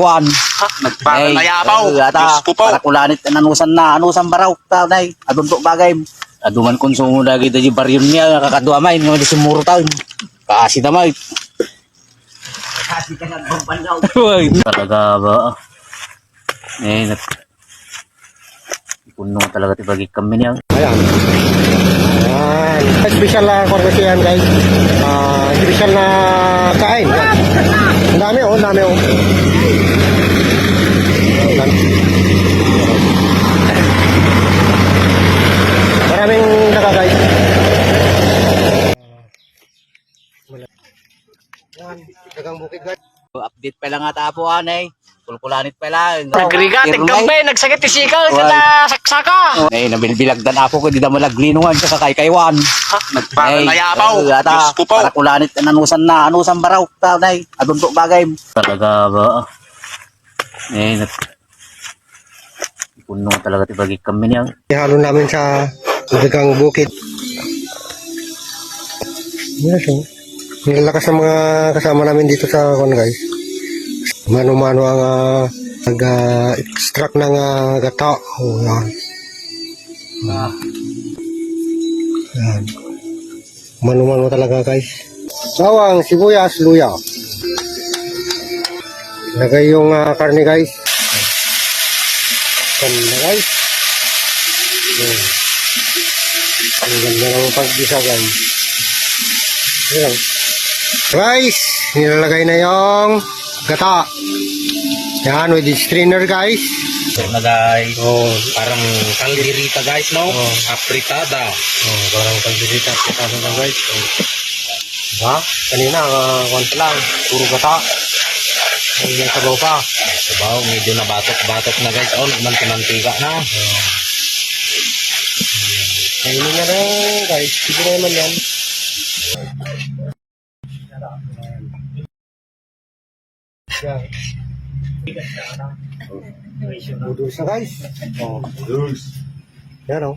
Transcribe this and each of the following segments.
Juan. Nagpapalayapaw. Diyos ko po. Para kulanit nanusan baraw. Tanay. Adunto bagay. Aduman konsumo na kita di baryon niya. Kakadua may. Nga di sumuro taon. Kaasi na may. Kasi ka nagbabandaw. Talaga ba? Puno talaga tibagi kami niya. Ayan. Special na kornesi yan guys. Special na kain. Ang dami oh, ang dami oh. Maraming daga guys. Yan, dagang bukid guys. Update pa lang ata po anay. Kulkulanit pa lang. Nagriga, tigambay, nagsakit isikaw sa saksaka. Nabilbilagdan ako ko di na malaglinungan sa kakaykaywan. Nagpapalayapaw. Diyos ko po. Para kulanit nanusan baraw. Tanay. Adunto bagay. Talaga ba? Puno talaga tibagi kami niya. Ihalo namin sa dagang bukid. Yes, oh. Nilalakas ng mga kasama namin dito sa kon guys. Mano-mano ang nag-extract ng gata. Oh, yan. Yan. Mano-mano talaga guys. Bawang, sibuyas, luya. Lagay yung karne guys. Karne guys. Yan. Ang ganda ng pagbisa guys. Yan. Guys, nilalagay na yung gata. Yan, with the strainer guys. So na guys. Oh, Parang kaldirita guys no? Apritada. oh parang pagdisita sa na guys. Oh. Diba? Kanina, konti lang. Puro gata. Ay, may sabaw pa. Sabaw, medyo nabatok-batok na guys. Oh, mantika na. Kainin niya na guys. Sige na naman yan. Yan. Noodles na guys. Oh, noodles. Yan oh.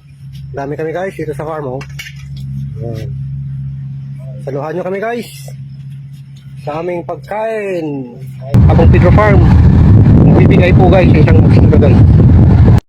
Dami kami guys dito sa farm oh. Yan. Saluhan nyo kami guys sa aming pagkain. Abang Pedro Farm. Bibigay po guys isang gusto guys.